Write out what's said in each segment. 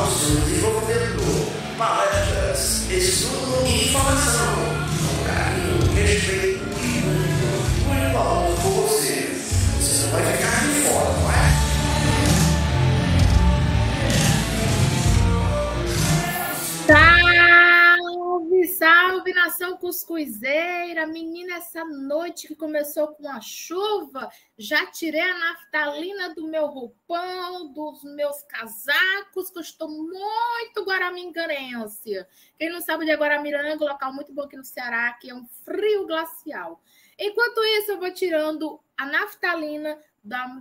auxílio desenvolvimento, palestras, estudo e informação, com carinho, respeito e muito valor por você. Você não vai ficar de fora, não é? Salve, salve, nação cuscuzeira! Menina, essa noite que começou com a chuva, já tirei a naftalina do meu roupão, dos meus casacos, que eu estou muito guaramiranguense. Quem não sabe de Guaramiranga, um local muito bom aqui no Ceará, que é um frio glacial. Enquanto isso, eu vou tirando a naftalina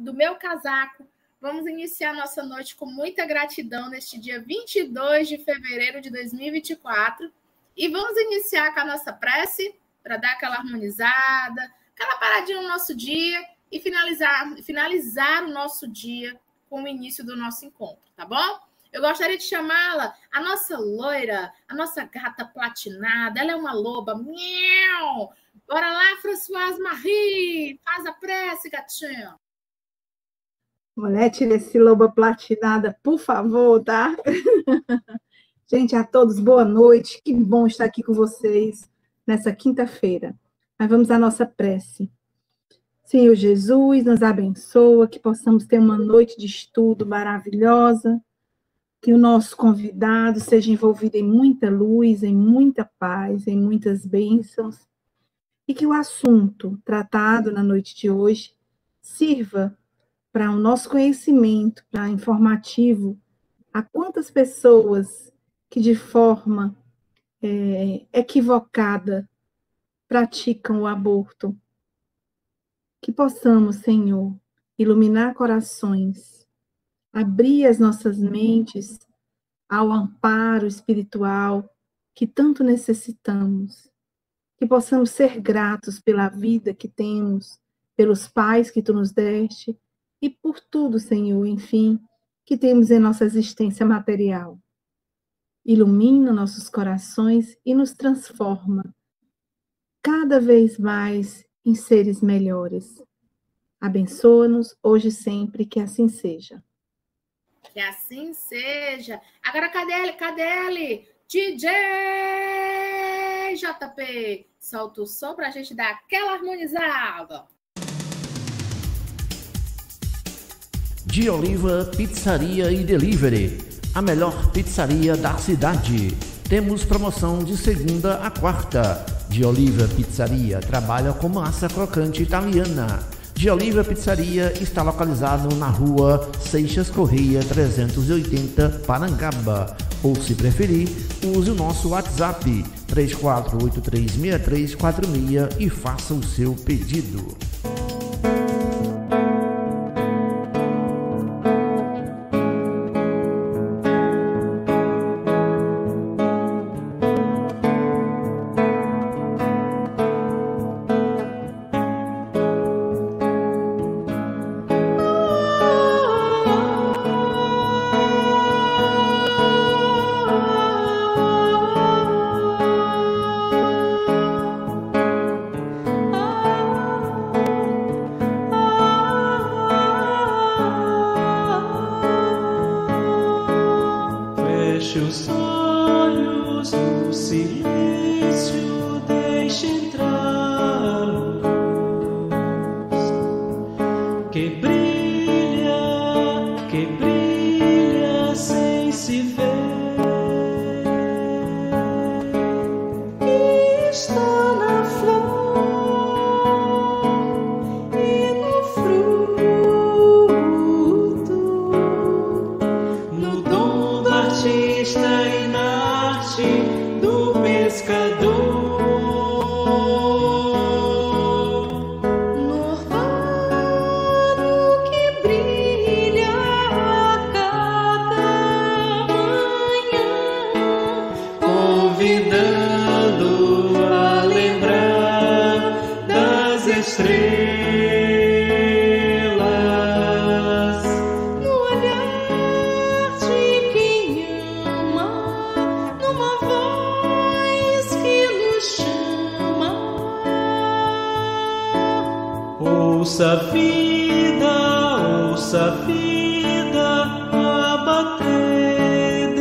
do meu casaco. Vamos iniciar nossa noite com muita gratidão neste dia 22 de fevereiro de 2024 e vamos iniciar com a nossa prece para dar aquela harmonizada, aquela paradinha no nosso dia e finalizar o nosso dia com o início do nosso encontro, tá bom? Eu gostaria de chamá-la a nossa loira, a nossa gata platinada, ela é uma loba, miau! Bora lá, Françoise Marie, faz a prece, gatinha. Mulher, tira esse loba platinada, por favor, tá? Gente, a todos, boa noite. Que bom estar aqui com vocês nessa quinta-feira. Mas vamos à nossa prece. Senhor Jesus, nos abençoa, que possamos ter uma noite de estudo maravilhosa, que o nosso convidado seja envolvido em muita luz, em muita paz, em muitas bênçãos, e que o assunto tratado na noite de hoje sirva para o nosso conhecimento, para informativo, a quantas pessoas que de forma equivocada praticam o aborto. Que possamos, Senhor, iluminar corações, abrir as nossas mentes ao amparo espiritual que tanto necessitamos. Que possamos ser gratos pela vida que temos, pelos pais que Tu nos deste, e por tudo, Senhor, enfim, que temos em nossa existência material. Ilumina nossos corações e nos transforma cada vez mais em seres melhores. Abençoa-nos hoje e sempre, que assim seja. Que assim seja. Agora, cadê ele? DJ JP, solta o som para a gente dar aquela harmonizada. De Oliva Pizzaria e Delivery, a melhor pizzaria da cidade. Temos promoção de segunda a quarta. De Oliva Pizzaria trabalha com massa crocante italiana. De Oliva Pizzaria está localizado na rua Seixas Correia 380, Parangaba. Ou, se preferir, use o nosso WhatsApp 34836346 e faça o seu pedido. Ouça a vida a bater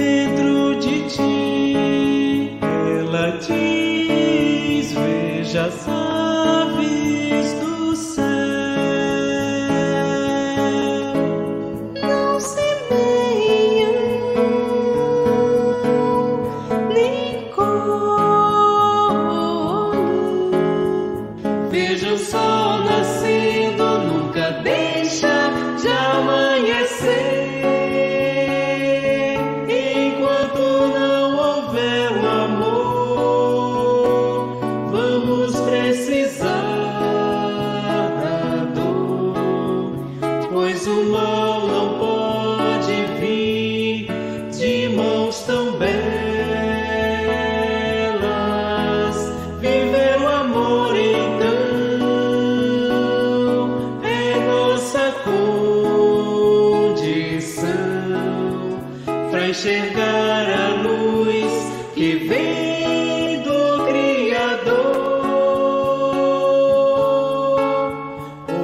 as aves do céu. Não semeiam, nem colhem. Veja o sol nascendo, nunca deixa de amanhecer. Enquanto não houver o amor, vamos precisar da dor, pois o mal não pode vir de mãos tão belas. Viver o amor então é nossa condição para enxergar a luz que vem do Criador.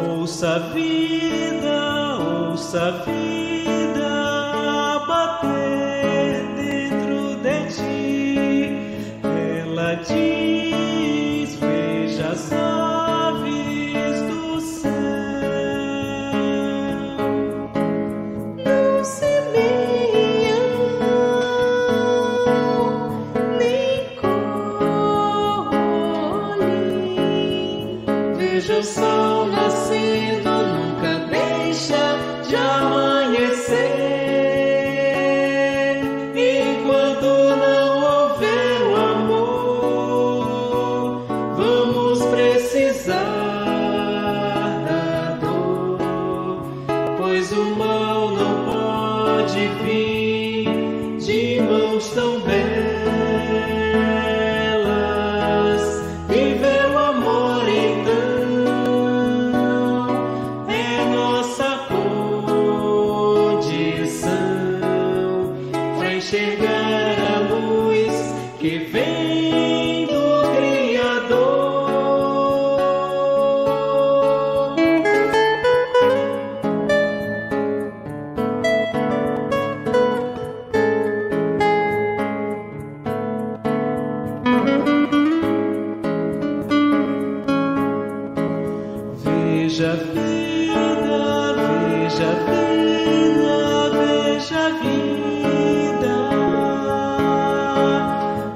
Ouça a vida bater dentro de ti. Ela diz: veja as aves do céu. Não semeiam, nem colhem. Veja o sol nascendo, nunca deixa de amanhecer. Enquanto não houver o amor, vamos precisar da dor, pois o mal não pode vir de mãos tão belas. Viver o amor então é nossa condição para enxergar a luz que vem do Criador. Veja a vida, veja a vida, veja a vida.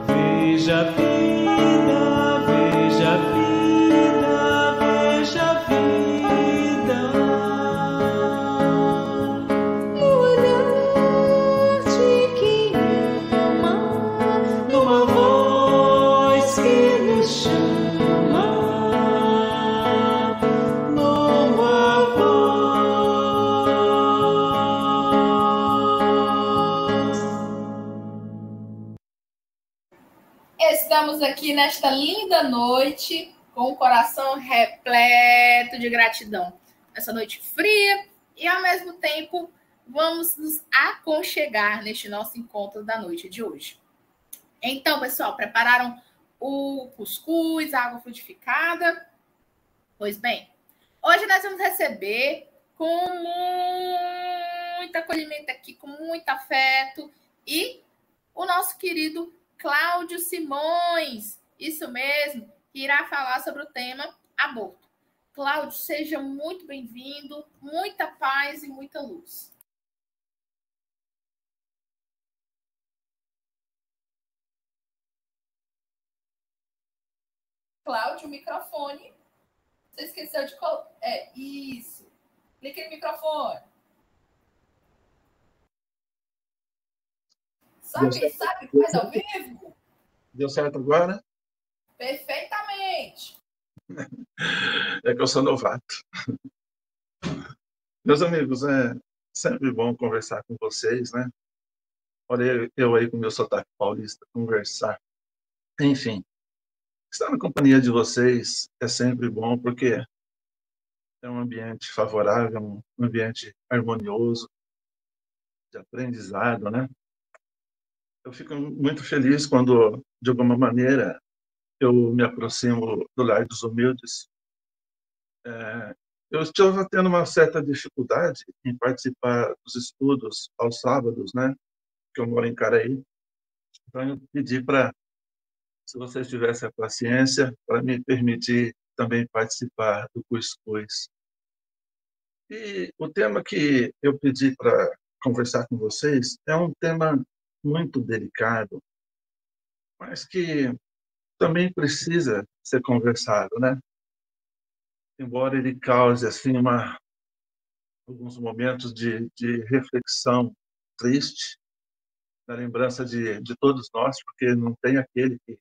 Veja a vida, veja a vida, veja a vida. No olhar de quem ama, Numa voz que nos chama, numa voz. Estamos aqui nesta linda noite com o coração repleto de gratidão. Essa noite fria e, ao mesmo tempo, vamos nos aconchegar neste nosso encontro da noite de hoje. Então, pessoal, prepararam o cuscuz, a água frutificada? Pois bem, hoje nós vamos receber com muito acolhimento aqui, com muito afeto, e o nosso querido Cláudio Simões, isso mesmo, que irá falar sobre o tema aborto. Cláudio, seja muito bem-vindo, muita paz e muita luz. Cláudio, microfone. Você esqueceu de colocar. Isso. Clique no microfone. Sabe que faz ao vivo? Deu certo agora? Perfeitamente. É que eu sou novato. Meus amigos, é sempre bom conversar com vocês, né? Olha, eu aí com meu sotaque paulista, conversar. Enfim, estar na companhia de vocês é sempre bom, porque é um ambiente favorável, um ambiente harmonioso, de aprendizado, né? Eu fico muito feliz quando, de alguma maneira, eu me aproximo do Lar dos Humildes. Eu estava tendo uma certa dificuldade em participar dos estudos aos sábados, né? Que eu moro em Caraí. Então, eu pedi para se vocês tivessem a paciência para me permitir também participar do Cuscuz. E o tema que eu pedi para conversar com vocês é um tema muito delicado, mas que também precisa ser conversado, né? Embora ele cause assim alguns momentos de reflexão triste, na lembrança de todos nós, porque não tem aquele que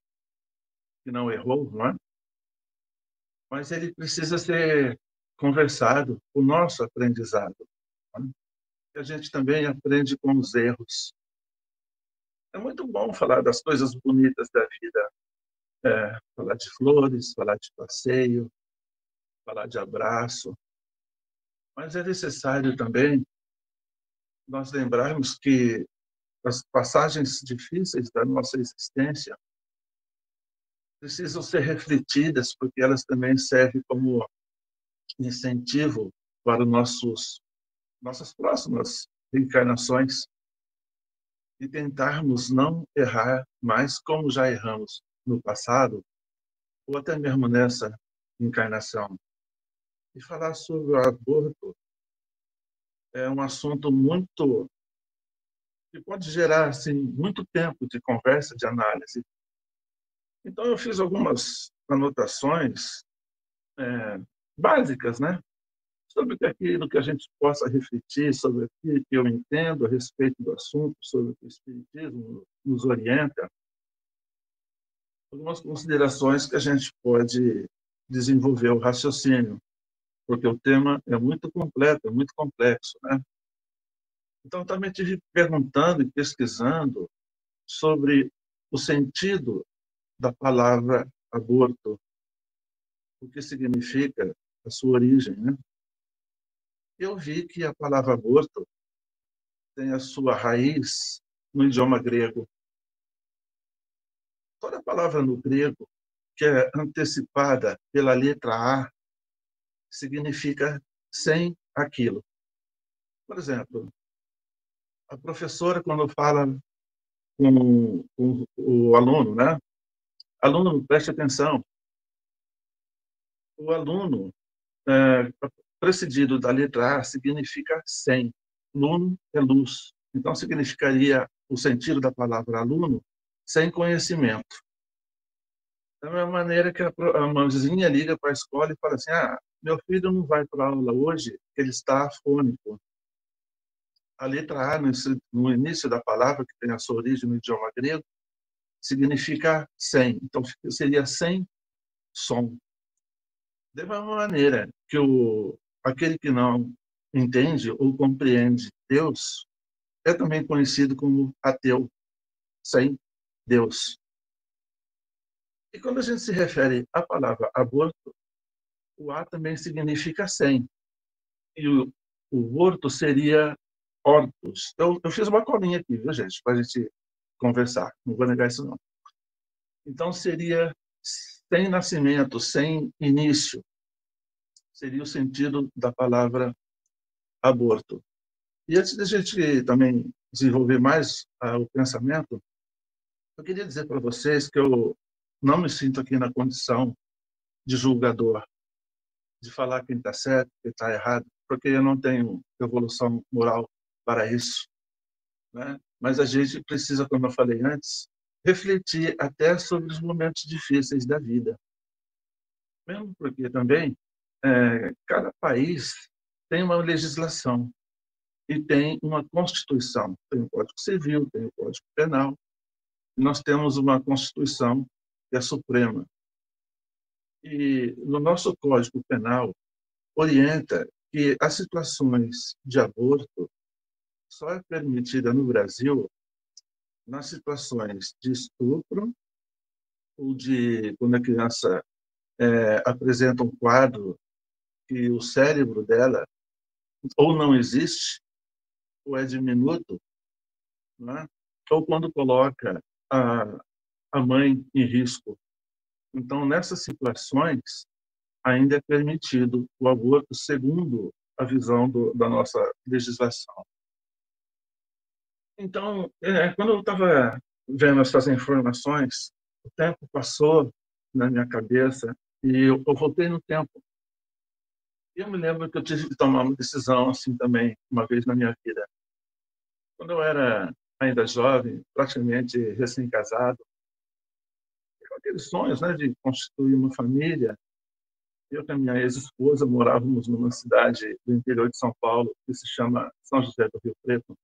não errou, não é? Mas ele precisa ser conversado, o nosso aprendizado. Não é? E a gente também aprende com os erros. É muito bom falar das coisas bonitas da vida, falar de flores, falar de passeio, falar de abraço, mas é necessário também nós lembrarmos que as passagens difíceis da nossa existência precisam ser refletidas, porque elas também servem como incentivo para nossas próximas reencarnações e tentarmos não errar mais como já erramos no passado, ou até mesmo nessa encarnação. E falar sobre o aborto é um assunto muito que pode gerar assim muito tempo de conversa, de análise. Então eu fiz algumas anotações básicas, né, sobre aquilo que a gente possa refletir, sobre aquilo que eu entendo a respeito do assunto, sobre o que o Espiritismo nos orienta, algumas considerações que a gente pode desenvolver o raciocínio, porque o tema é muito completo, é muito complexo, né? Então, eu também estive perguntando e pesquisando sobre o sentido da palavra aborto, o que significa a sua origem, né? Eu vi que a palavra aborto tem a sua raiz no idioma grego. Toda palavra no grego que é antecipada pela letra A significa sem aquilo. Por exemplo, a professora, quando fala com o aluno, né? Aluno, preste atenção. O aluno, precedido da letra A, significa sem. Luno é luz. Então, significaria o sentido da palavra aluno sem conhecimento. Da mesma maneira que a mãezinha liga para a escola e fala assim, meu filho não vai para a aula hoje, ele está afônico. A letra A, no início da palavra, que tem a sua origem no idioma grego, significa sem. Então, seria sem som. Da mesma maneira que aquele que não entende ou compreende Deus é também conhecido como ateu, sem Deus. E quando a gente se refere à palavra aborto, o A também significa sem. E o orto seria ortos. Eu fiz uma colinha aqui, viu, gente, para a gente conversar. Não vou negar isso, não. Então, seria sem nascimento, sem início. Seria o sentido da palavra aborto. E antes da gente também desenvolver mais o pensamento, eu queria dizer para vocês que eu não me sinto aqui na condição de julgador, de falar quem está certo, quem está errado, porque eu não tenho evolução moral para isso, né? Mas a gente precisa, como eu falei antes, refletir até sobre os momentos difíceis da vida. Mesmo porque também cada país tem uma legislação e tem uma Constituição. Tem o Código Civil, tem o Código Penal. Nós temos uma Constituição que é suprema. E no nosso Código Penal orienta que as situações de aborto só é permitida no Brasil nas situações de estupro ou de quando a criança apresenta um quadro que o cérebro dela ou não existe, ou é diminuto, né? Ou quando coloca a mãe em risco. Então, nessas situações, ainda é permitido o aborto segundo a visão da nossa legislação. Então, quando eu estava vendo essas informações, o tempo passou na minha cabeça e eu voltei no tempo. E eu me lembro que eu tive que tomar uma decisão assim também, uma vez na minha vida. Quando eu era ainda jovem, praticamente recém-casado, com aqueles sonhos, né, de constituir uma família, eu e a minha ex-esposa morávamos numa cidade do interior de São Paulo, que se chama São José do Rio Preto,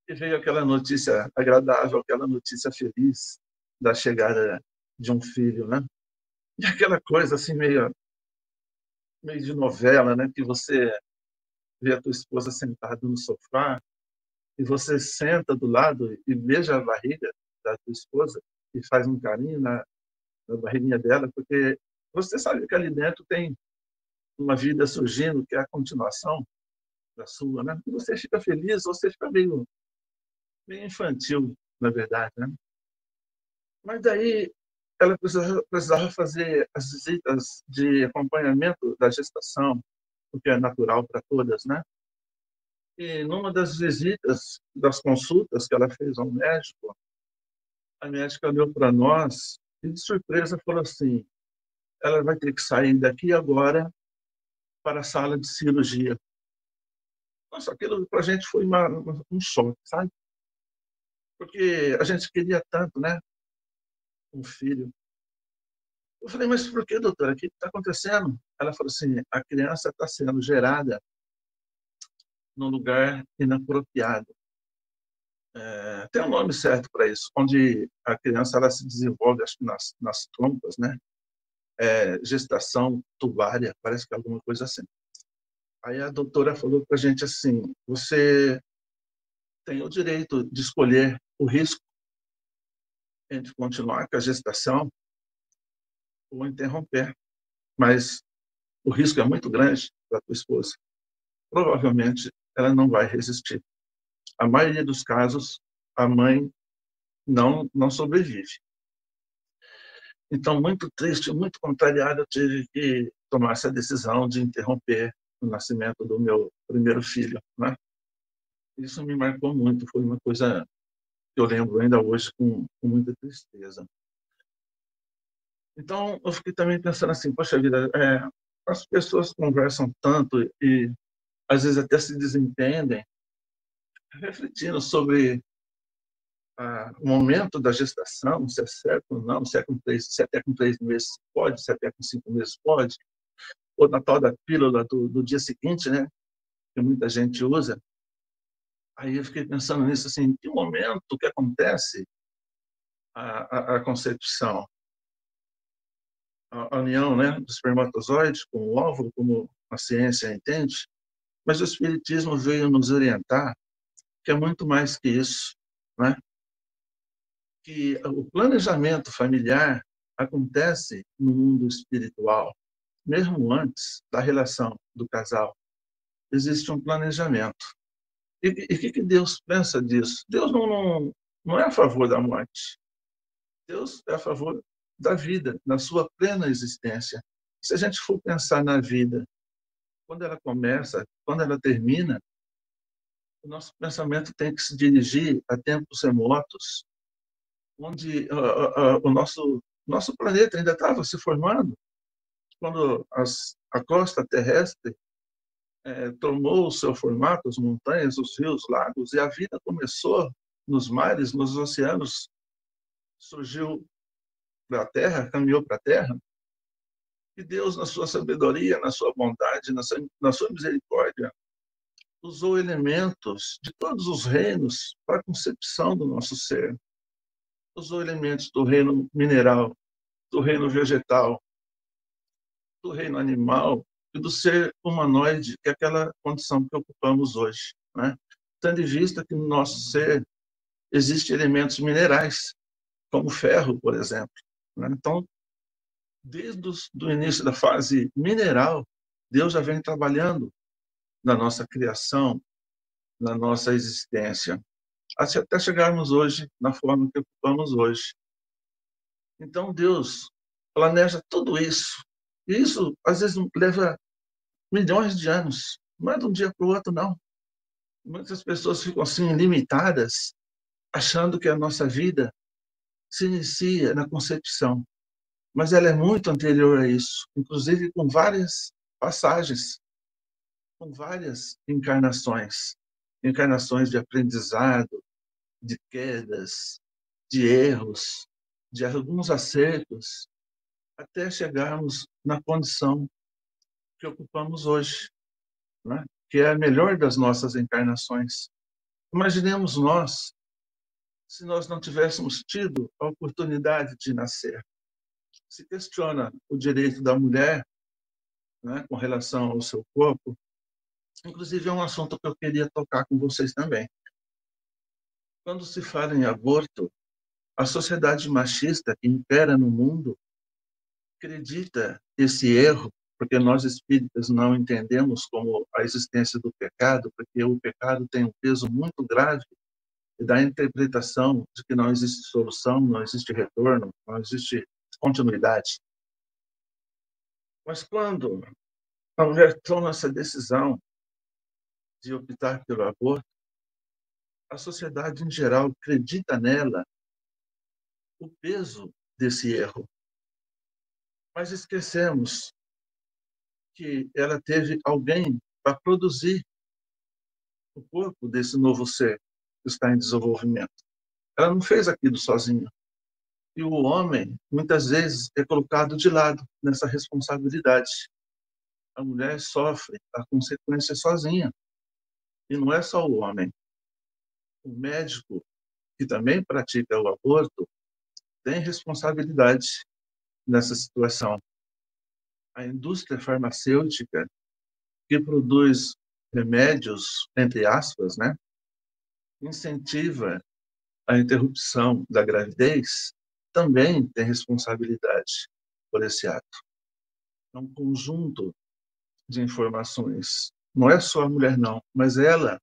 e veio aquela notícia agradável, aquela notícia feliz da chegada de um filho, né? E aquela coisa assim meio de novela, né, que você vê a tua esposa sentada no sofá e você senta do lado e beija a barriga da tua esposa e faz um carinho na barriguinha dela, porque você sabe que ali dentro tem uma vida surgindo que é a continuação da sua, né? E você fica feliz, você fica meio infantil, na verdade, né? Mas daí ela precisava fazer as visitas de acompanhamento da gestação, o que é natural para todas, né? E numa das visitas, das consultas que ela fez ao médico, a médica olhou para nós e, de surpresa, falou assim: ela vai ter que sair daqui agora para a sala de cirurgia. Nossa, aquilo para a gente foi um choque, sabe? Porque a gente queria tanto, né? Um filho. Eu falei, mas por que, doutora? O que está acontecendo? Ela falou assim: a criança está sendo gerada num lugar inapropriado. Tem um nome certo para isso, onde a criança ela se desenvolve, acho que nas trompas, né? Gestação tubária, parece que é alguma coisa assim. Aí a doutora falou para a gente assim: você tem o direito de escolher o risco entre continuar com a gestação ou interromper, mas o risco é muito grande para a tua esposa. Provavelmente ela não vai resistir. A maioria dos casos, a mãe não sobrevive. Então, muito triste, muito contrariado, eu tive que tomar essa decisão de interromper o nascimento do meu primeiro filho, né? Isso me marcou muito, foi uma coisa que eu lembro ainda hoje com muita tristeza. Então, eu fiquei também pensando assim, poxa vida, as pessoas conversam tanto e às vezes até se desentendem, refletindo sobre o momento da gestação, se é certo ou não, se é até com 3 meses pode, se é até com 5 meses pode, ou na tal da pílula do dia seguinte, né, que muita gente usa. Aí eu fiquei pensando nisso, assim, em que momento que acontece a concepção, a união, né, do espermatozoide com o óvulo, como a ciência entende, mas o Espiritismo veio nos orientar que é muito mais que isso, né? Que o planejamento familiar acontece no mundo espiritual, mesmo antes da relação do casal. Existe um planejamento. E o que Deus pensa disso? Deus não é a favor da morte. Deus é a favor da vida, na sua plena existência. Se a gente for pensar na vida, quando ela começa, quando ela termina, o nosso pensamento tem que se dirigir a tempos remotos, onde o nosso planeta ainda estava se formando, quando a costa terrestre tomou o seu formato, as montanhas, os rios, lagos, e a vida começou nos mares, nos oceanos, surgiu da Terra, caminhou para a Terra, e Deus, na sua sabedoria, na sua bondade, na sua misericórdia, usou elementos de todos os reinos para a concepção do nosso ser. Usou elementos do reino mineral, do reino vegetal, do reino animal e do ser humanoide, que é aquela condição que ocupamos hoje, né? Tendo em vista que no nosso ser existem elementos minerais, como ferro, por exemplo, né? Então, desde o início da fase mineral, Deus já vem trabalhando na nossa criação, na nossa existência, até chegarmos hoje na forma que ocupamos hoje. Então, Deus planeja tudo isso. E isso, às vezes, leva milhões de anos. Não é de um dia para o outro, não. Muitas pessoas ficam assim, limitadas, achando que a nossa vida se inicia na concepção, mas ela é muito anterior a isso, inclusive com várias passagens, com várias encarnações, encarnações de aprendizado, de quedas, de erros, de alguns acertos, até chegarmos na condição que ocupamos hoje, né? Que é a melhor das nossas encarnações. Imaginemos nós, se nós não tivéssemos tido a oportunidade de nascer. Se questiona o direito da mulher, né, com relação ao seu corpo. Inclusive, é um assunto que eu queria tocar com vocês também. Quando se fala em aborto, a sociedade machista que impera no mundo acredita esse erro, porque nós espíritas não entendemos como a existência do pecado, porque o pecado tem um peso muito grave e dá a interpretação de que não existe solução, não existe retorno, não existe continuidade. Mas quando a mulher toma essa decisão de optar pelo aborto, a sociedade em geral acredita nela o peso desse erro. Mas esquecemos que ela teve alguém para produzir o corpo desse novo ser que está em desenvolvimento. Ela não fez aquilo sozinha. E o homem, muitas vezes, é colocado de lado nessa responsabilidade. A mulher sofre a consequência sozinha. E não é só o homem. O médico, que também pratica o aborto, tem responsabilidade nessa situação. A indústria farmacêutica, que produz remédios, entre aspas, né, incentiva a interrupção da gravidez, também tem responsabilidade por esse ato. É um conjunto de informações. Não é só a mulher, não, mas ela,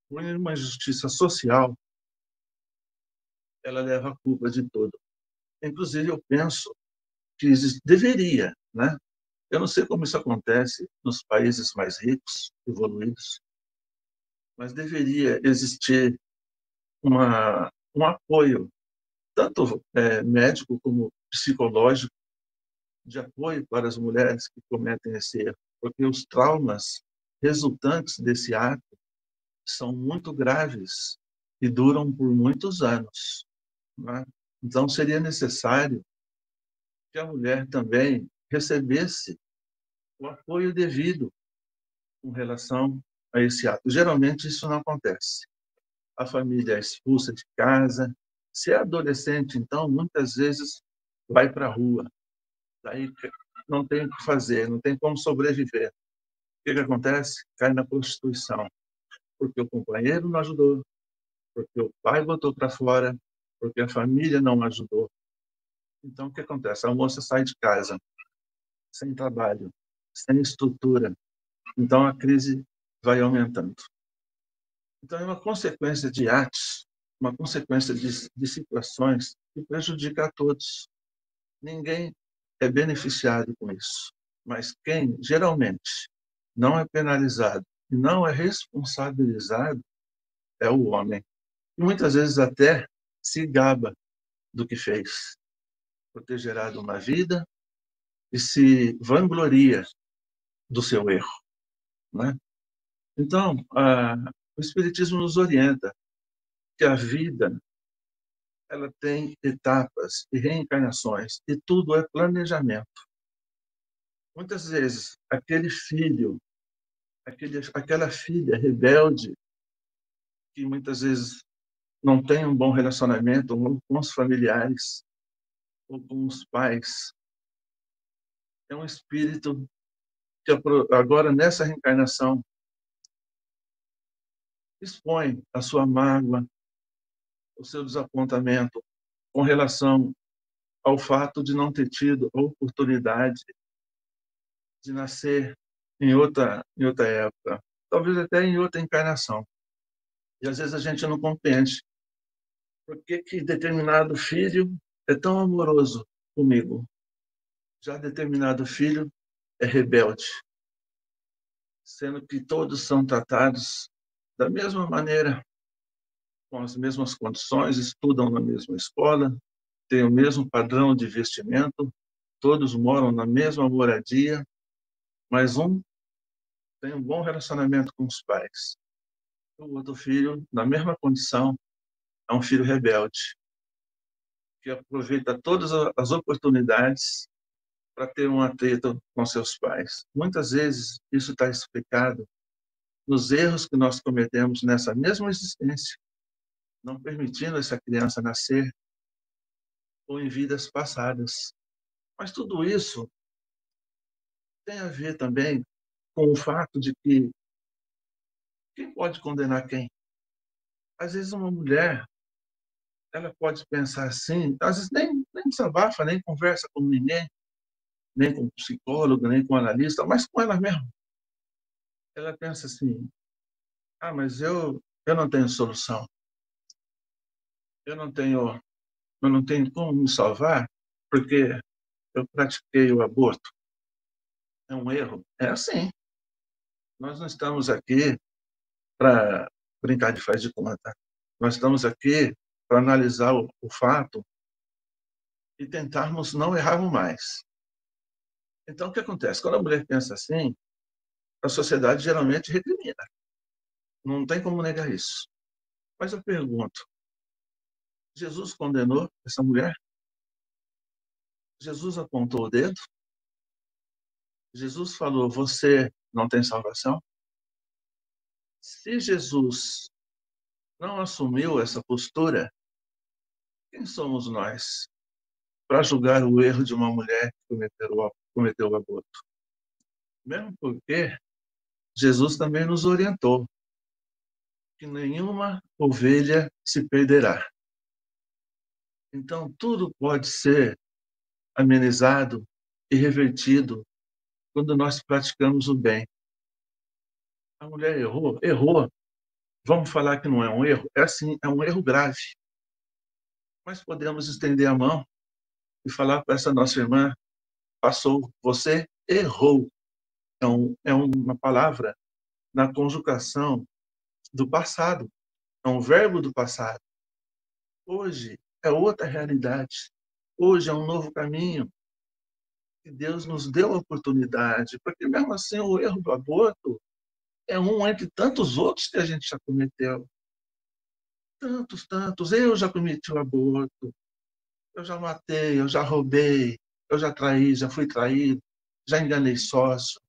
por uma injustiça social, ela leva a culpa de tudo. Inclusive, eu penso que deveria, né? Eu não sei como isso acontece nos países mais ricos, evoluídos, mas deveria existir um apoio, tanto médico como psicológico, de apoio para as mulheres que cometem esse erro, porque os traumas resultantes desse ato são muito graves e duram por muitos anos, né? Então, seria necessário que a mulher também recebesse o apoio devido com relação a esse ato. Geralmente, isso não acontece. A família é expulsa de casa. Se é adolescente, então, muitas vezes vai para a rua. Daí não tem o que fazer, não tem como sobreviver. O que acontece? Cai na prostituição. Porque o companheiro não ajudou, porque o pai botou para fora, porque a família não ajudou. Então, o que acontece? A moça sai de casa sem trabalho, sem estrutura. Então, a crise vai aumentando. Então, é uma consequência de atos, uma consequência de situações que prejudica a todos. Ninguém é beneficiado com isso. Mas quem, geralmente, não é penalizado e não é responsabilizado é o homem. E muitas vezes até se gaba do que fez, por ter gerado uma vida e se vangloria do seu erro, né? Então, o Espiritismo nos orienta que a vida ela tem etapas e reencarnações e tudo é planejamento. Muitas vezes, aquele filho, aquela filha rebelde que muitas vezes não tem um bom relacionamento com os familiares ou com os pais, é um espírito que agora, nessa reencarnação, expõe a sua mágoa, o seu desapontamento com relação ao fato de não ter tido a oportunidade de nascer em outra época, talvez até em outra encarnação. E às vezes a gente não compreende por que determinado filho é tão amoroso comigo, já determinado filho é rebelde, sendo que todos são tratados da mesma maneira, com as mesmas condições, estudam na mesma escola, têm o mesmo padrão de vestimento, todos moram na mesma moradia, mas um tem um bom relacionamento com os pais. O outro filho, na mesma condição, é um filho rebelde, que aproveita todas as oportunidades para ter uma treta com seus pais. Muitas vezes isso está explicado nos erros que nós cometemos nessa mesma existência, não permitindo essa criança nascer, ou em vidas passadas. Mas tudo isso tem a ver também com o fato de que quem pode condenar quem? Às vezes uma mulher, ela pode pensar assim, às vezes nem desabafa, nem conversa com ninguém, nem com psicólogo, nem com analista, mas com ela mesma. Ela pensa assim, mas eu não tenho solução. Eu não tenho como me salvar, porque eu pratiquei o aborto. É um erro. É assim. Nós não estamos aqui para brincar de faz de conta. Nós estamos aqui para analisar o fato e tentarmos não errarmos mais. Então, o que acontece? Quando a mulher pensa assim, a sociedade geralmente recrimina. Não tem como negar isso. Mas eu pergunto, Jesus condenou essa mulher? Jesus apontou o dedo? Jesus falou, você não tem salvação? Se Jesus não assumiu essa postura, quem somos nós para julgar o erro de uma mulher que cometeu o aborto? Mesmo porque Jesus também nos orientou que nenhuma ovelha se perderá. Então, tudo pode ser amenizado e revertido quando nós praticamos o bem. A mulher errou. Vamos falar que não é um erro? É assim, é um erro grave. Mas podemos estender a mão e falar para essa nossa irmã, passou, você errou. É uma palavra na conjugação do passado. É um verbo do passado. Hoje é outra realidade. Hoje é um novo caminho. E Deus nos deu a oportunidade, porque mesmo assim o erro do aborto é um entre tantos outros que a gente já cometeu. Tantos. Eu já cometi o aborto. Eu já matei, eu já roubei, eu já traí, já fui traído, já enganei sócio.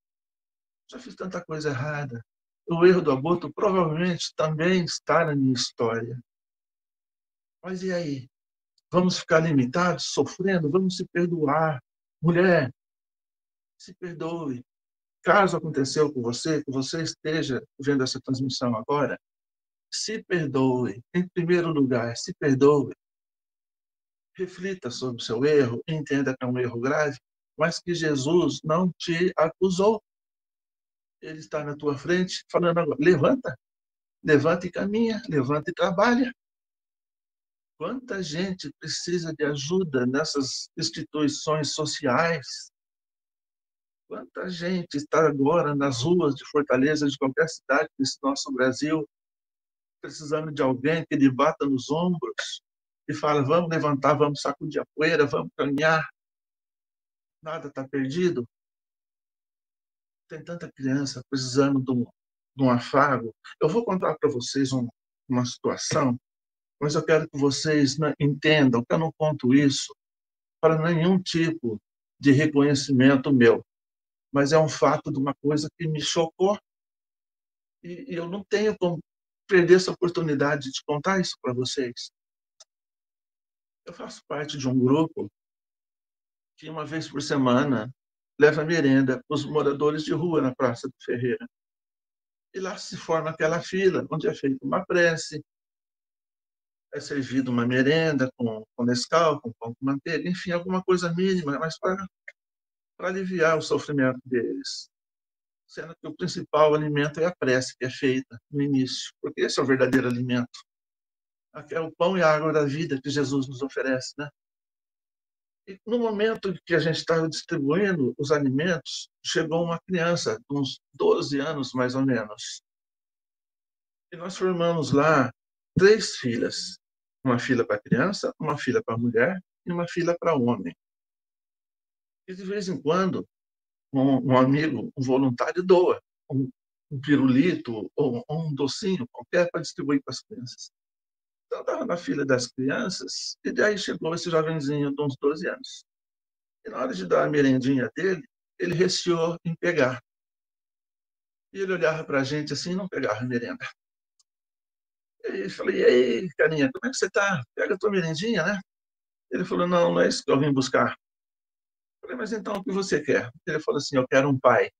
Já fiz tanta coisa errada. O erro do aborto provavelmente também está na minha história. Mas e aí? Vamos ficar limitados, sofrendo? Vamos se perdoar. Mulher, se perdoe. Caso aconteceu com você, que você esteja vendo essa transmissão agora, se perdoe. Em primeiro lugar, se perdoe. Reflita sobre o seu erro, entenda que é um erro grave, mas que Jesus não te acusou. Ele está na tua frente, falando agora, levanta e caminha, levanta e trabalha. Quanta gente precisa de ajuda nessas instituições sociais? Quanta gente está agora nas ruas de Fortaleza, de qualquer cidade desse nosso Brasil, precisando de alguém que lhe bata nos ombros e fala, vamos levantar, vamos sacudir a poeira, vamos caminhar. Nada está perdido. Tem tanta criança precisando de um afago. Eu vou contar para vocês uma situação, mas eu quero que vocês entendam que eu não conto isso para nenhum tipo de reconhecimento meu, mas é um fato de uma coisa que me chocou e eu não tenho como perder essa oportunidade de contar isso para vocês. Eu faço parte de um grupo que uma vez por semana leva merenda para os moradores de rua na Praça do Ferreira. E lá se forma aquela fila, onde é feita uma prece, é servido uma merenda com Nescau, com pão com manteiga, enfim, alguma coisa mínima, mas para aliviar o sofrimento deles. Sendo que o principal alimento é a prece que é feita no início, porque esse é o verdadeiro alimento. É o pão e a água da vida que Jesus nos oferece, né? E no momento que a gente estava distribuindo os alimentos, chegou uma criança, de uns 12 anos mais ou menos. E nós formamos lá 3 filas. Uma fila para a criança, uma fila para a mulher e uma fila para homem. E de vez em quando, um amigo, um voluntário, doa um pirulito ou um docinho qualquer para distribuir para as crianças. Então, eu estava na fila das crianças e daí chegou esse jovenzinho de uns 12 anos. E na hora de dar a merendinha dele, ele receou em pegar. E ele olhava para a gente assim e não pegava a merenda. E falei, e aí, carinha, como é que você está? Pega a tua merendinha, né? Ele falou, não, não é isso que eu vim buscar. Eu falei, mas então o que você quer? Ele falou assim, eu quero um pai.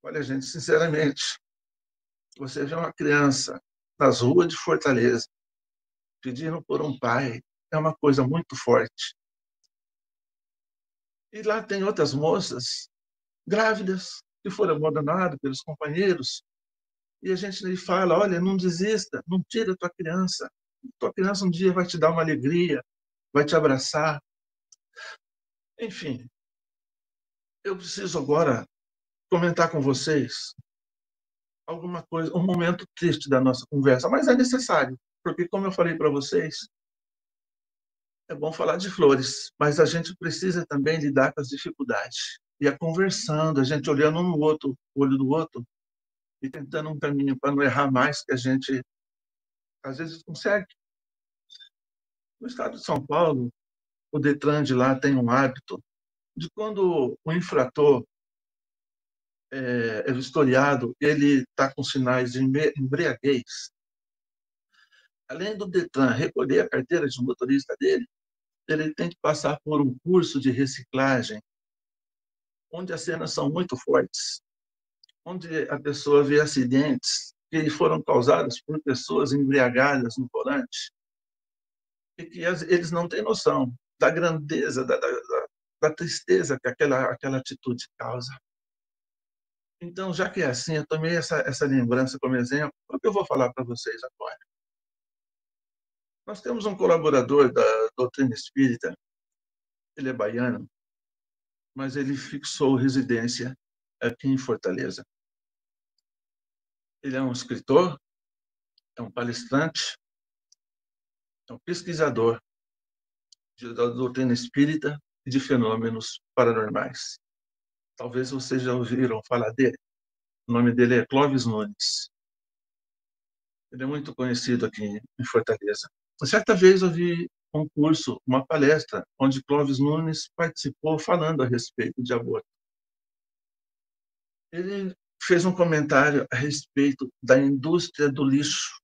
Olha, gente, sinceramente, você vê uma criança nas ruas de Fortaleza pedindo por um pai, é uma coisa muito forte. E lá tem outras moças grávidas que foram abandonadas pelos companheiros. E a gente lhe fala, olha, não desista, não tira a tua criança. Tua criança um dia vai te dar uma alegria, vai te abraçar. Enfim, eu preciso agora comentar com vocês alguma coisa, um momento triste da nossa conversa, mas é necessário, porque como eu falei para vocês, é bom falar de flores, mas a gente precisa também lidar com as dificuldades. E é conversando, a gente olhando um no outro, olho do outro, e tentando um caminho para não errar mais, que a gente às vezes consegue. No estado de São Paulo, o Detran de lá tem um hábito de quando o infrator é vistoriado, ele está com sinais de embriaguez. Além do Detran recolher a carteira de motorista dele, ele tem que passar por um curso de reciclagem, onde as cenas são muito fortes, onde a pessoa vê acidentes que foram causados por pessoas embriagadas no volante, e que eles não têm noção da grandeza, da tristeza que aquela atitude causa. Então, já que é assim, eu tomei essa lembrança como exemplo, o que eu vou falar para vocês agora. Nós temos um colaborador da doutrina espírita, ele é baiano, mas ele fixou residência aqui em Fortaleza. Ele é um escritor, é um palestrante, é um pesquisador da doutrina espírita e de fenômenos paranormais. Talvez vocês já ouviram falar dele. O nome dele é Clóvis Nunes. Ele é muito conhecido aqui em Fortaleza. Certa vez eu vi um curso, uma palestra, onde Clóvis Nunes participou falando a respeito de aborto. Ele fez um comentário a respeito da indústria do lixo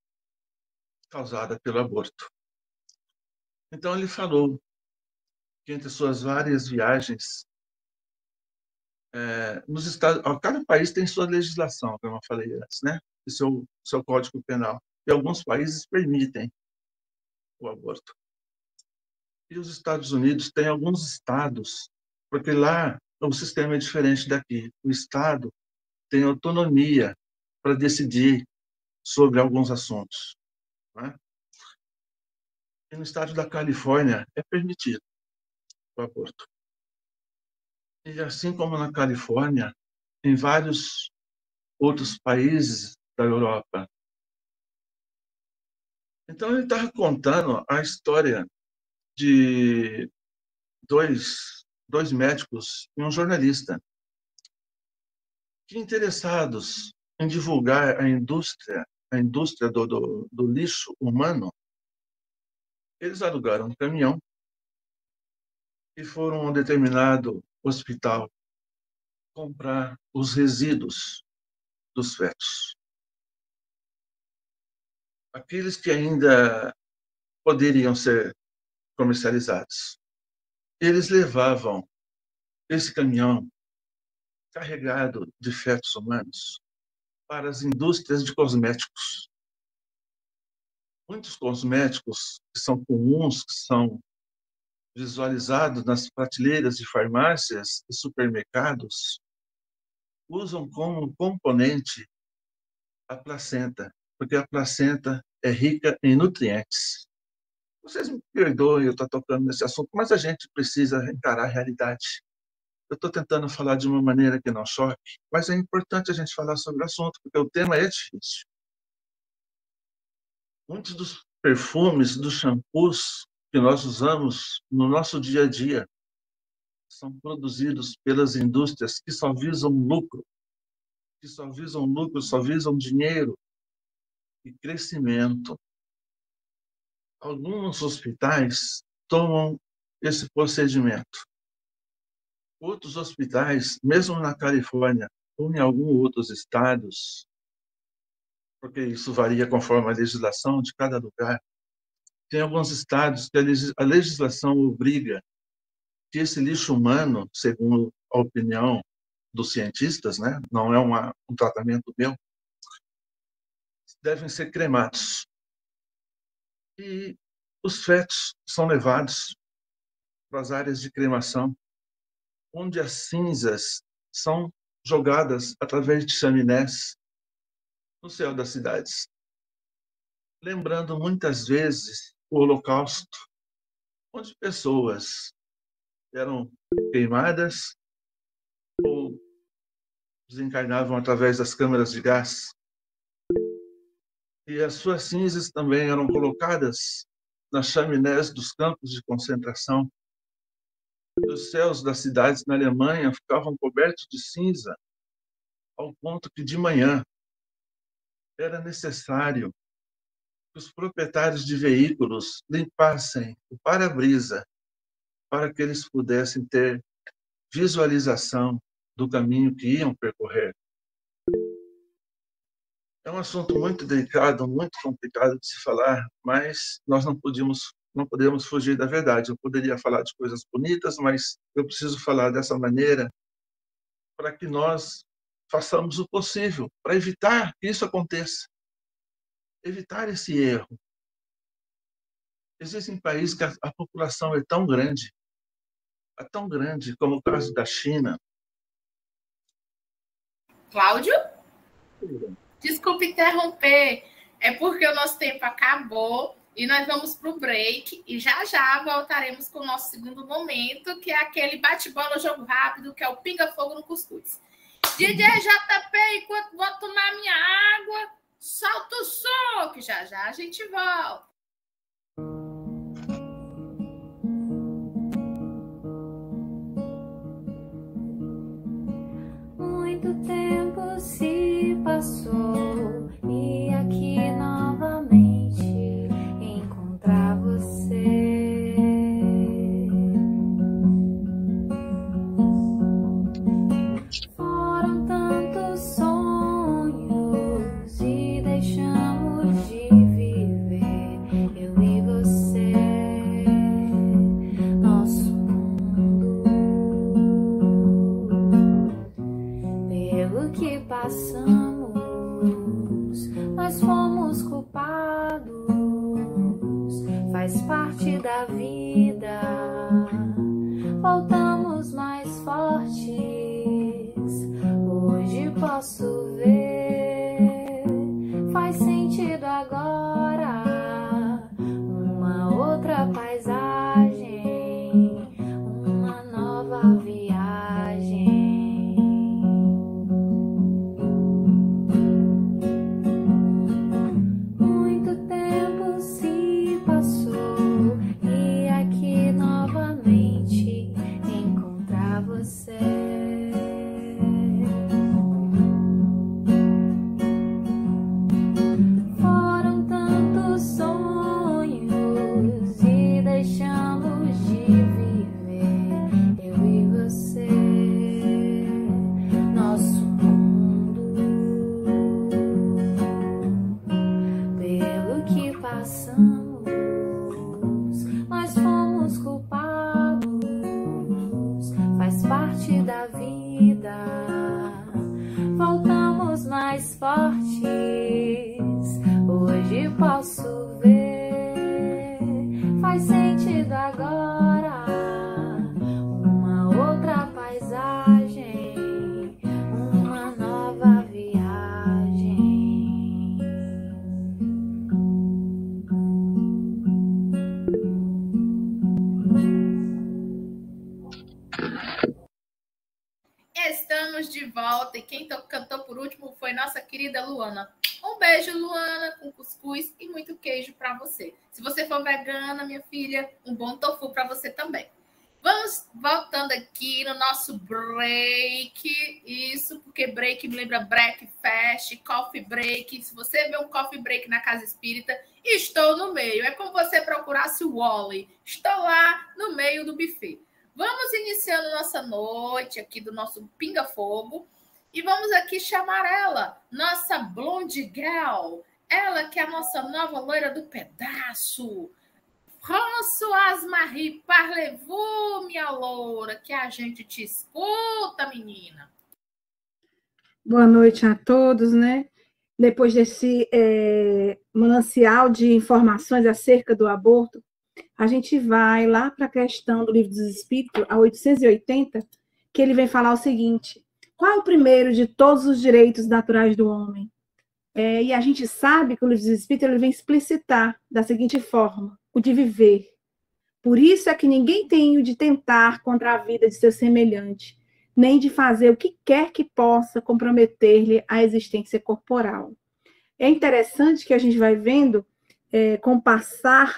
causada pelo aborto. Então ele falou que entre suas várias viagens nos Estados, cada país tem sua legislação, como eu falei antes, né? E seu código penal. E alguns países permitem o aborto. E os Estados Unidos têm alguns estados, porque lá o sistema é diferente daqui. O estado tem autonomia para decidir sobre alguns assuntos, né? E no estado da Califórnia é permitido o aborto. E assim como na Califórnia, em vários outros países da Europa. Então ele estava contando a história de dois médicos e um jornalista que, interessados em divulgar a indústria do lixo humano, eles alugaram um caminhão e foram a um determinado hospital comprar os resíduos dos fetos. Aqueles que ainda poderiam ser comercializados. Eles levavam esse caminhão carregado de fetos humanos para as indústrias de cosméticos. Muitos cosméticos que são comuns, que são visualizados nas prateleiras de farmácias e supermercados, usam como componente a placenta, porque a placenta é rica em nutrientes. Vocês me perdoem eu estar tocando nesse assunto, mas a gente precisa encarar a realidade. Eu estou tentando falar de uma maneira que não choque, mas é importante a gente falar sobre o assunto, porque o tema é difícil. Muitos dos perfumes, dos shampoos que nós usamos no nosso dia a dia são produzidos pelas indústrias que só visam lucro, só visam dinheiro e crescimento. Alguns hospitais tomam esse procedimento. Outros hospitais, mesmo na Califórnia ou em alguns outros estados, porque isso varia conforme a legislação de cada lugar, tem alguns estados que a legislação obriga que esse lixo humano, segundo a opinião dos cientistas, né, não é um tratamento meu, devem ser cremados. E os fetos são levados para as áreas de cremação, onde as cinzas são jogadas através de chaminés no céu das cidades, lembrando muitas vezes o Holocausto, onde pessoas eram queimadas ou desencarnavam através das câmeras de gás. E as suas cinzas também eram colocadas nas chaminés dos campos de concentração. Os céus das cidades na Alemanha ficavam cobertos de cinza, ao ponto que de manhã era necessário que os proprietários de veículos limpassem o para-brisa para que eles pudessem ter visualização do caminho que iam percorrer. É um assunto muito delicado, muito complicado de se falar, mas nós não podemos fugir da verdade. Eu poderia falar de coisas bonitas, mas eu preciso falar dessa maneira para que nós façamos o possível para evitar que isso aconteça. Evitar esse erro. Existem países que a população é tão grande como o caso da China. Cláudio? Desculpe interromper, é porque o nosso tempo acabou e nós vamos para o break e já voltaremos com o nosso segundo momento, que é aquele bate-bola, jogo rápido, que é o pinga-fogo no cuscuz. DJ JP, enquanto vou tomar minha água, solta o som, que já a gente volta. Muito tempo se passou e aqui novamente encontrar você. Foram tantos sonhos e deixamos de viver, eu e você, nosso mundo. Pelo que passamos, nós fomos culpados, faz parte da vida. Voltamos mais fortes, hoje posso ver, faz sentido agora, uma outra paisagem, uma nova viagem. Muito tempo se passou e aqui novamente encontrar você. Foram tantos sonhos e deixamos de viver, eu e você, nosso mundo. Pelo que passamos, nós fomos culpados, faz parte da vida. Voltamos mais fortes, hoje posso ver, faz sentido agora, uma outra paisagem, uma nova viagem. Estamos de volta e quem cantou por último foi nossa querida Luana. Um beijo, Luana, com cuscuz e muito queijo para você. Se você for vegana, minha filha, um bom tofu para você também. Vamos voltando aqui no nosso break. Isso, porque break me lembra breakfast, coffee break. Se você vê um coffee break na casa espírita, estou no meio. É como você procurasse o Wally. Estou lá no meio do buffet. Vamos iniciando nossa noite aqui do nosso Pinga Fogo. E vamos aqui chamar ela, nossa blonde girl. Ela que é a nossa nova loira do pedaço. Françoise Marie, parlez-vous, minha loura, que a gente te escuta, menina. Boa noite a todos, né? Depois desse manancial de informações acerca do aborto, a gente vai lá para a questão do Livro dos Espíritos, a 880, que ele vem falar o seguinte: qual é o primeiro de todos os direitos naturais do homem? E a gente sabe que o Livro dos Espíritos ele vem explicitar da seguinte forma: o de viver. Por isso é que ninguém tem o de tentar contra a vida de seu semelhante, nem de fazer o que quer que possa comprometer-lhe a existência corporal. É interessante que a gente vai vendo, com o passar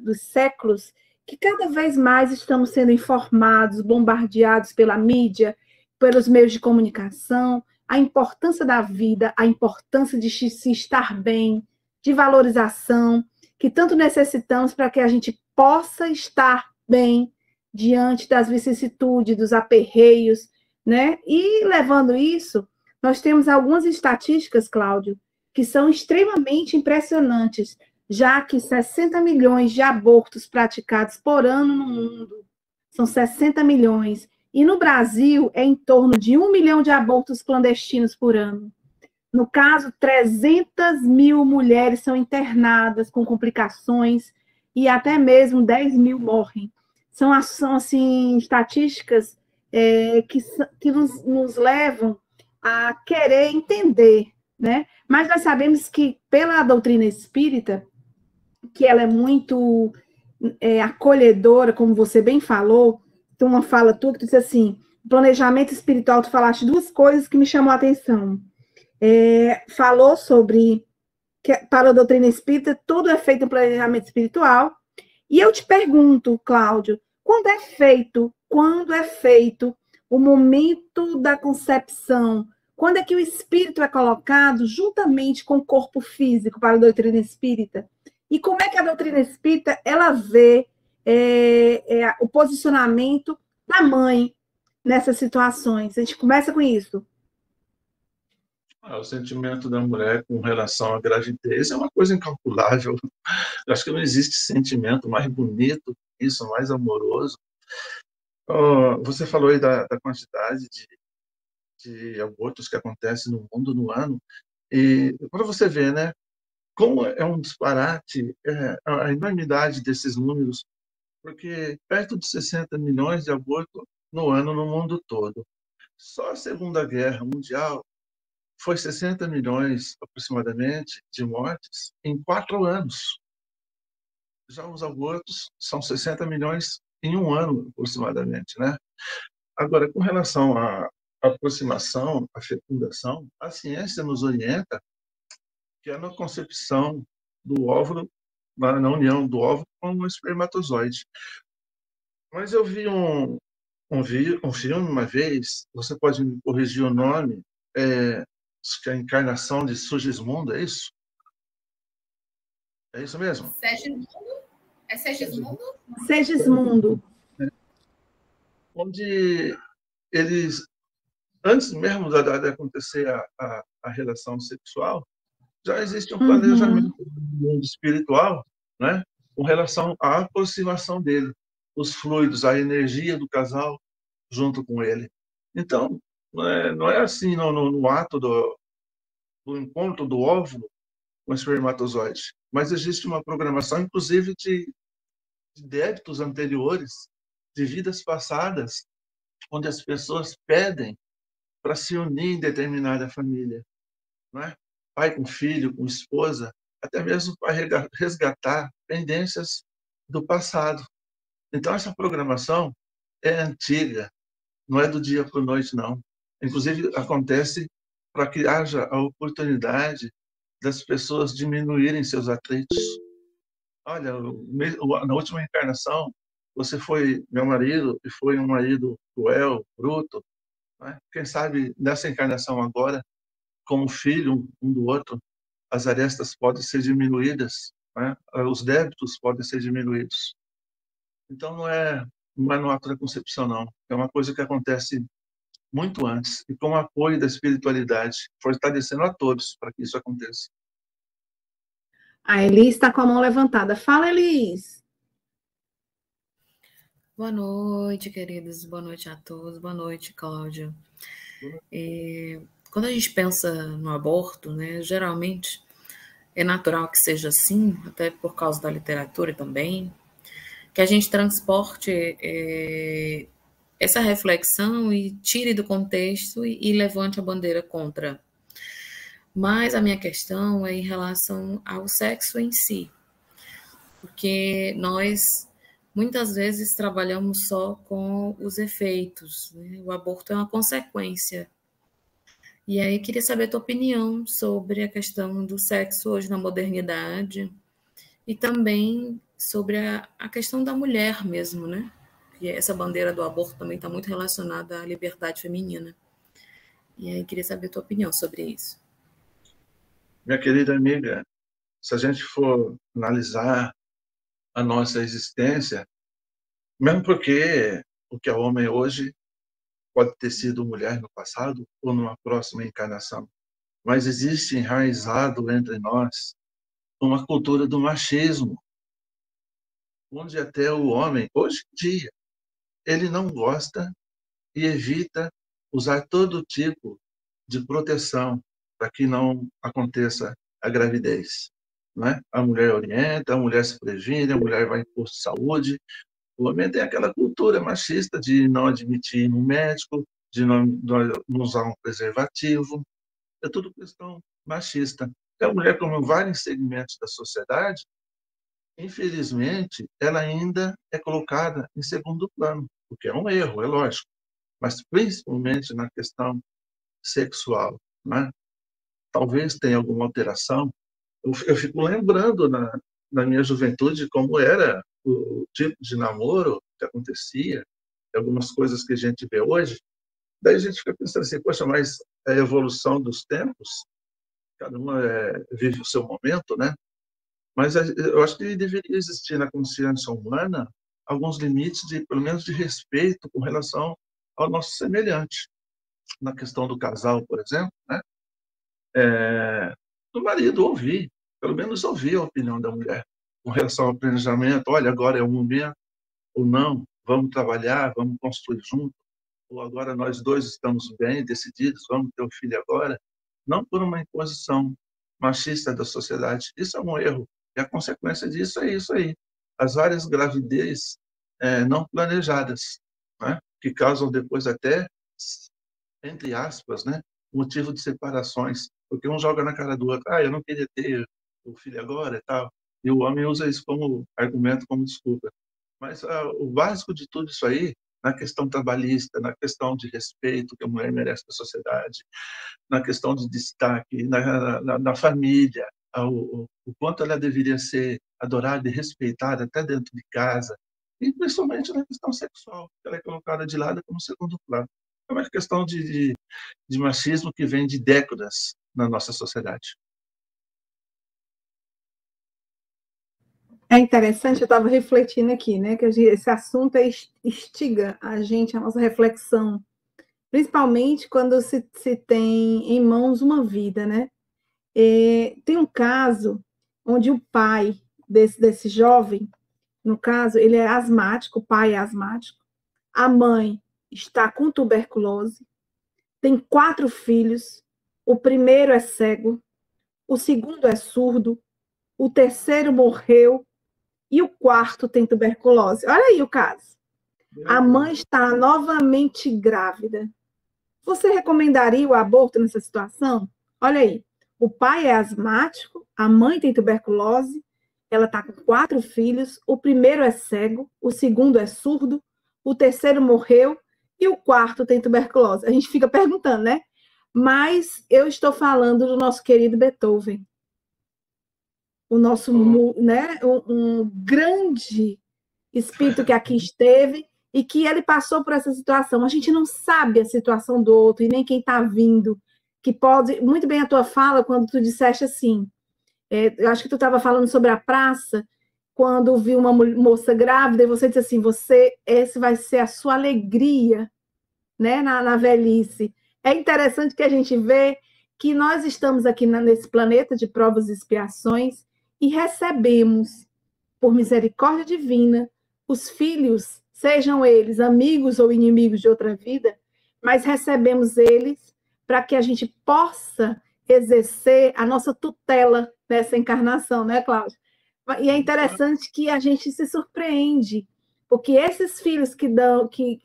dos séculos, que cada vez mais estamos sendo informados, bombardeados pela mídia, pelos meios de comunicação, a importância da vida, a importância de se estar bem, de valorização, que tanto necessitamos para que a gente possa estar bem diante das vicissitudes, dos aperreios, né? E levando isso, nós temos algumas estatísticas, Cláudio, que são extremamente impressionantes, já que 60 milhões de abortos praticados por ano no mundo, são 60 milhões, e no Brasil é em torno de 1 milhão de abortos clandestinos por ano. No caso, 300 mil mulheres são internadas com complicações e até mesmo 10 mil morrem. São assim, estatísticas que nos levam a querer entender, né? Mas nós sabemos que, pela doutrina espírita, que ela é muito acolhedora, como você bem falou, então uma fala tua que tu disse assim, planejamento espiritual, tu falaste duas coisas que me chamou a atenção. Falou sobre que para a doutrina espírita tudo é feito no planejamento espiritual, e eu te pergunto, Cláudio, quando é feito o momento da concepção, quando é que o espírito é colocado juntamente com o corpo físico para a doutrina espírita? E como é que a doutrina espírita ela vê o posicionamento da mãe nessas situações? A gente começa com isso. O sentimento da mulher com relação à gravidez é uma coisa incalculável. Eu acho que não existe sentimento mais bonito que isso, mais amoroso. Você falou aí da quantidade de abortos que acontecem no mundo no ano, e para você ver, né, como é um disparate a enormidade desses números, porque perto de 60 milhões de abortos no ano no mundo todo. Só a Segunda Guerra Mundial foi 60 milhões, aproximadamente, de mortes em 4 anos. Já os abortos são 60 milhões em um ano, aproximadamente, né? Agora, com relação à aproximação, à fecundação, a ciência nos orienta que é na concepção do óvulo, na união do óvulo com o espermatozoide. Mas eu vi um filme uma vez, você pode me corrigir o nome, acho que é a encarnação de Sigismundo, é isso? É isso mesmo? Segismundo? É Segismundo? Segismundo. Onde eles, antes mesmo de acontecer a relação sexual, já existe um planejamento do mundo espiritual, né, com relação à aproximação dele, os fluidos, a energia do casal junto com ele. Então, não é assim no ato do encontro do óvulo com o espermatozoide, mas existe uma programação, inclusive, de débitos anteriores, de vidas passadas, onde as pessoas pedem para se unir em determinada família, não é? Pai com filho, com esposa, até mesmo para resgatar pendências do passado. Então, essa programação é antiga, não é do dia para a noite, não. Inclusive, acontece para que haja a oportunidade das pessoas diminuírem seus atritos. Olha, na última encarnação, você foi meu marido e foi um marido cruel, bruto, né? Quem sabe nessa encarnação agora, como filho um do outro, as arestas podem ser diminuídas, né? Os débitos podem ser diminuídos. Então não é no ato da concepção, não. É uma coisa que acontece muito antes e com o apoio da espiritualidade, fortalecendo a todos para que isso aconteça. A Elis está com a mão levantada. Fala, Elis. Boa noite, queridos. Boa noite a todos. Boa noite, Cláudia. Quando a gente pensa no aborto, né, geralmente é natural que seja assim, até por causa da literatura também, que a gente transporte essa reflexão e tire do contexto e levante a bandeira contra. Mas a minha questão é em relação ao sexo em si, porque nós muitas vezes trabalhamos só com os efeitos, né? O aborto é uma consequência. E aí queria saber a tua opinião sobre a questão do sexo hoje na modernidade e também sobre a questão da mulher mesmo, né? E essa bandeira do aborto também está muito relacionada à liberdade feminina. E aí queria saber a tua opinião sobre isso. Minha querida amiga, se a gente for analisar a nossa existência, mesmo porque o que é homem hoje pode ter sido mulher no passado ou numa próxima encarnação, mas existe enraizado entre nós uma cultura do machismo, onde até o homem, hoje em dia, ele não gosta e evita usar todo tipo de proteção para que não aconteça a gravidez. Né? A mulher orienta, a mulher se previne, a mulher vai em posto de saúde. O homem tem aquela cultura machista de não admitir um médico, de não usar um preservativo. É tudo questão machista. E a mulher, como em vários segmentos da sociedade, infelizmente, ela ainda é colocada em segundo plano, o que é um erro, é lógico, mas principalmente na questão sexual. Né? Talvez tenha alguma alteração. Eu fico lembrando na minha juventude como era o tipo de namoro que acontecia, algumas coisas que a gente vê hoje. Daí a gente fica pensando assim, poxa, mas a evolução dos tempos, cada uma vive o seu momento, né? Mas eu acho que deveria existir na consciência humana alguns limites, pelo menos de respeito com relação ao nosso semelhante. Na questão do casal, por exemplo, né? Do marido ouvir, pelo menos ouvir a opinião da mulher com relação ao planejamento. Olha, agora é o momento, ou não, vamos trabalhar, vamos construir junto, ou agora nós dois estamos bem decididos, vamos ter um filho agora. Não por uma imposição machista da sociedade. Isso é um erro. E a consequência disso é isso aí. As várias gravidez não planejadas, né? Que causam depois até, entre aspas, né? Motivo de separações. Porque um joga na cara do outro, eu não queria ter o filho agora e tal. E o homem usa isso como argumento, como desculpa. Mas o básico de tudo isso aí, na questão trabalhista, na questão de respeito que a mulher merece da sociedade, na questão de destaque, na família, o quanto ela deveria ser adorada e respeitada até dentro de casa, e principalmente na questão sexual, que ela é colocada de lado como segundo plano. É uma questão de machismo que vem de décadas na nossa sociedade. É interessante, eu estava refletindo aqui, né, que esse assunto instiga a gente, a nossa reflexão, principalmente quando se tem em mãos uma vida, né? Tem um caso onde o pai desse jovem, no caso, ele é asmático, o pai é asmático, a mãe está com tuberculose, tem 4 filhos, o primeiro é cego, o segundo é surdo, o terceiro morreu, e o 4º tem tuberculose. Olha aí o caso. A mãe está novamente grávida. Você recomendaria o aborto nessa situação? Olha aí. O pai é asmático, a mãe tem tuberculose, ela está com 4 filhos, o primeiro é cego, o segundo é surdo, o terceiro morreu e o 4º tem tuberculose. A gente fica perguntando, né? Mas eu estou falando do nosso querido Beethoven. o nosso, né, um grande espírito que aqui esteve e que ele passou por essa situação. A gente não sabe a situação do outro e nem quem está vindo, que pode... Muito bem a tua fala quando tu disseste assim, eu acho que tu estava falando sobre a praça, quando viu uma moça grávida, e você disse assim, esse vai ser a sua alegria, né, na velhice. É interessante que a gente vê que nós estamos aqui nesse planeta de provas e expiações e recebemos, por misericórdia divina, os filhos, sejam eles amigos ou inimigos de outra vida, mas recebemos eles para que a gente possa exercer a nossa tutela nessa encarnação, né, Cláudia? E é interessante que a gente se surpreende, porque esses filhos que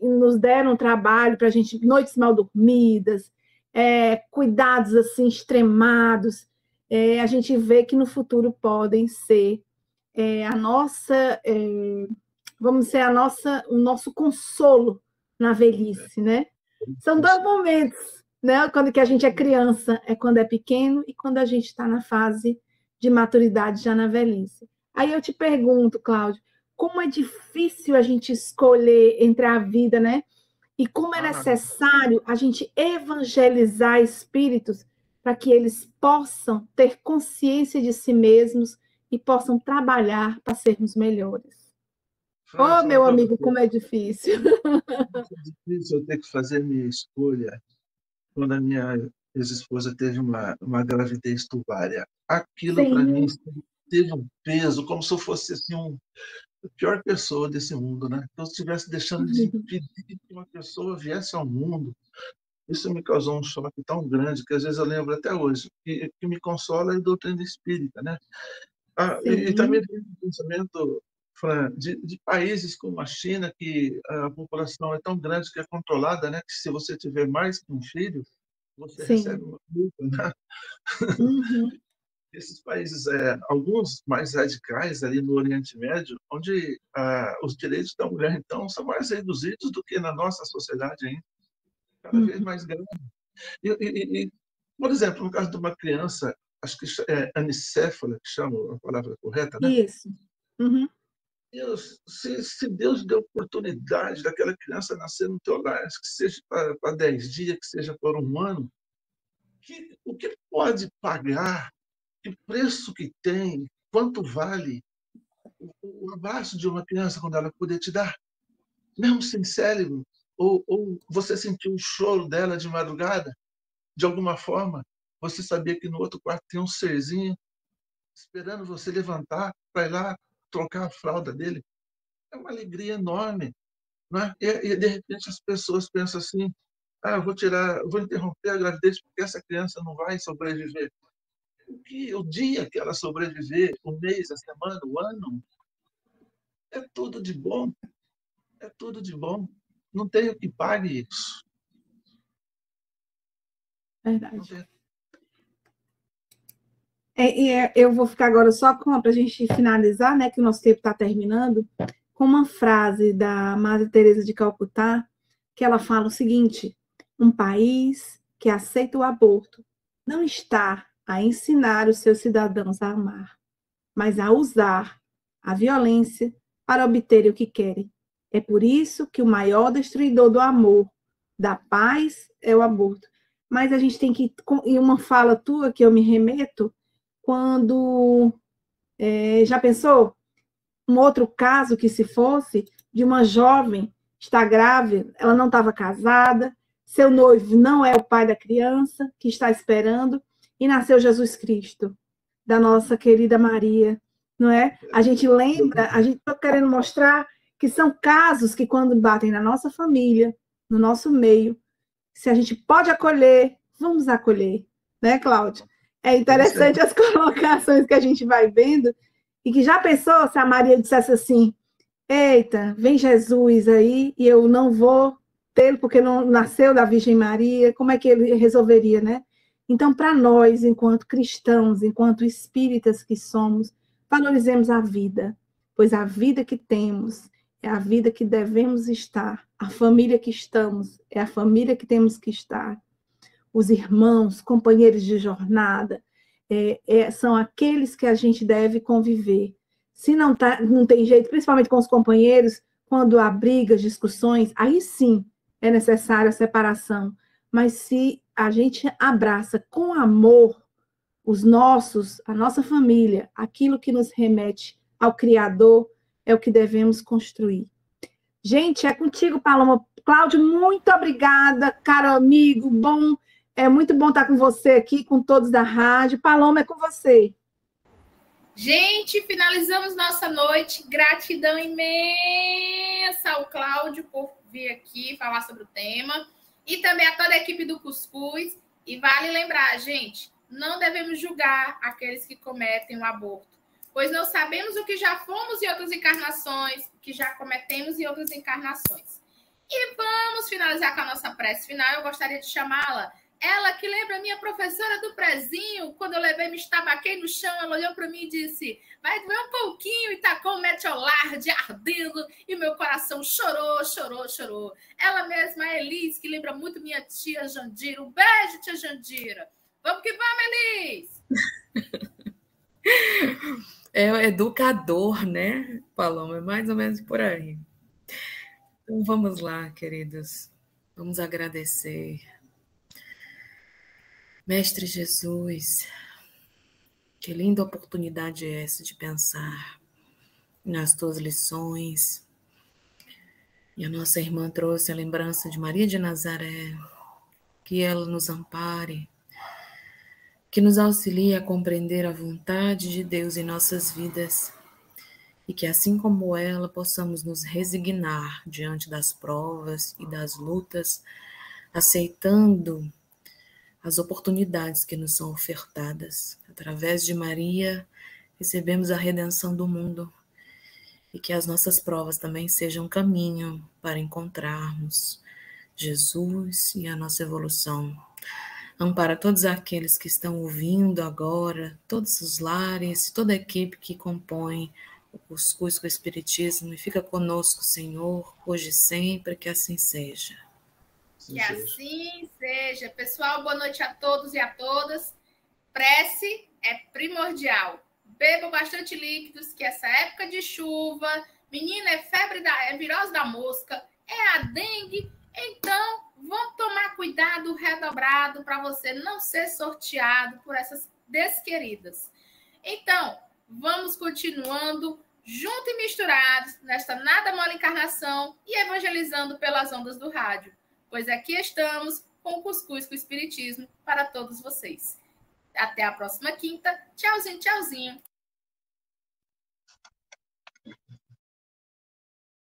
nos deram trabalho para a gente, noites mal dormidas, cuidados assim extremados, a gente vê que no futuro podem ser a nossa, vamos dizer, o nosso consolo na velhice, né? São dois momentos, né? Quando que a gente é criança, é quando é pequeno, e quando a gente está na fase de maturidade já na velhice. Aí eu te pergunto, Cláudio, como é difícil a gente escolher entre a vida, né? E como é necessário a gente evangelizar espíritos para que eles possam ter consciência de si mesmos e possam trabalhar para sermos melhores. Oh, meu amigo, como é difícil. É difícil eu ter que fazer minha escolha quando a minha ex-esposa teve uma gravidez tubária. Aquilo, para mim, teve um peso, como se eu fosse assim, a pior pessoa desse mundo, né? Então, se eu estivesse deixando de impedir que uma pessoa viesse ao mundo, isso me causou um choque tão grande que às vezes eu lembro até hoje, que me consola é a doutrina espírita, né? E também tem um pensamento, Fran, de países como a China, que a população é tão grande que é controlada, né? Que se você tiver mais que um filho, você recebe uma multa, né? Esses países, alguns mais radicais ali no Oriente Médio, onde os direitos da mulher, então, são mais reduzidos do que na nossa sociedade ainda, cada vez mais grande. Por exemplo, no caso de uma criança, acho que é anicéfala, que chama a palavra correta, né? Isso. Deus, se Deus deu oportunidade daquela criança nascer no teu lar, que seja para 10 dias, que seja por um ano, o que pode pagar? Que preço que tem? Quanto vale o abraço de uma criança quando ela poder te dar? Mesmo sem cérebro? Ou você sentiu o choro dela de madrugada? De alguma forma, você sabia que no outro quarto tem um serzinho esperando você levantar para ir lá trocar a fralda dele? É uma alegria enorme, não é? E de repente as pessoas pensam assim: vou interromper a gravidez porque essa criança não vai sobreviver. O dia que ela sobreviver, o mês, a semana, o ano, é tudo de bom. É tudo de bom. Não tem o que pague isso. Verdade. Eu vou ficar agora só para a gente finalizar, né, que o nosso tempo está terminando, com uma frase da Madre Teresa de Calcutá, que ela fala o seguinte: um país que aceita o aborto não está a ensinar os seus cidadãos a amar, mas a usar a violência para obter o que querem. É por isso que o maior destruidor do amor, da paz, é o aborto. Mas a gente tem que... E uma fala tua que eu me remeto, quando... já pensou? Um outro caso que se fosse de uma jovem está grávida, ela não estava casada, seu noivo não é o pai da criança, que está esperando, e nasceu Jesus Cristo, da nossa querida Maria, não é? A gente lembra, a gente está querendo mostrar que são casos que quando batem na nossa família, no nosso meio, se a gente pode acolher, vamos acolher, né, Cláudia? É interessante as colocações que a gente vai vendo, e que já pensou se a Maria dissesse assim: eita, vem Jesus aí, e eu não vou tê-lo porque não nasceu da Virgem Maria, como é que ele resolveria, né? Então, para nós, enquanto cristãos, enquanto espíritas que somos, valorizemos a vida, pois a vida que temos é a vida que devemos estar, a família que estamos é a família que temos que estar, os irmãos, companheiros de jornada, são aqueles que a gente deve conviver. Se não tem jeito, principalmente com os companheiros, quando há brigas, discussões, aí sim é necessária a separação. Mas se a gente abraça com amor a nossa família, aquilo que nos remete ao Criador, é o que devemos construir. Gente, é contigo, Paloma. Cláudio, muito obrigada, caro amigo, é muito bom estar com você aqui, com todos da rádio. Paloma, é com você. Gente, finalizamos nossa noite. Gratidão imensa ao Cláudio por vir aqui falar sobre o tema e também a toda a equipe do Cuscuz. E vale lembrar, gente, não devemos julgar aqueles que cometem o aborto, pois não sabemos o que já fomos em outras encarnações, o que já cometemos em outras encarnações. E vamos finalizar com a nossa prece final. Eu gostaria de chamá-la, ela que lembra a minha professora do prezinho, quando eu levei, me estabaquei no chão, ela olhou para mim e disse, vai doer um pouquinho, e tacou um metiolard ardendo, e meu coração chorou, chorou, chorou. Ela mesma, a Elis, que lembra muito minha tia Jandira. Um beijo, tia Jandira. Vamos que vamos, Elis! É o educador, né, Paloma? É mais ou menos por aí. Então, vamos lá, queridos. Vamos agradecer. Mestre Jesus, que linda oportunidade é essa de pensar nas tuas lições. E a nossa irmã trouxe a lembrança de Maria de Nazaré, que ela nos ampare, que nos auxilie a compreender a vontade de Deus em nossas vidas e que, assim como ela, possamos nos resignar diante das provas e das lutas, aceitando as oportunidades que nos são ofertadas. Através de Maria, recebemos a redenção do mundo e que as nossas provas também sejam caminho para encontrarmos Jesus e a nossa evolução. Ampara todos aqueles que estão ouvindo agora, todos os lares, toda a equipe que compõe o Cuscuz com o Espiritismo, e fica conosco, Senhor, hoje e sempre, que assim seja. Que assim seja. Pessoal, boa noite a todos e a todas. Prece é primordial. Bebam bastante líquidos, que essa época de chuva, menina, é é virose da mosca, é a dengue. Então, vamos tomar cuidado redobrado para você não ser sorteado por essas desqueridas. Então, vamos continuando juntos e misturados nesta nada mole encarnação e evangelizando pelas ondas do rádio, pois aqui estamos com o Cuscuz com o Espiritismo para todos vocês. Até a próxima quinta. Tchauzinho, tchauzinho.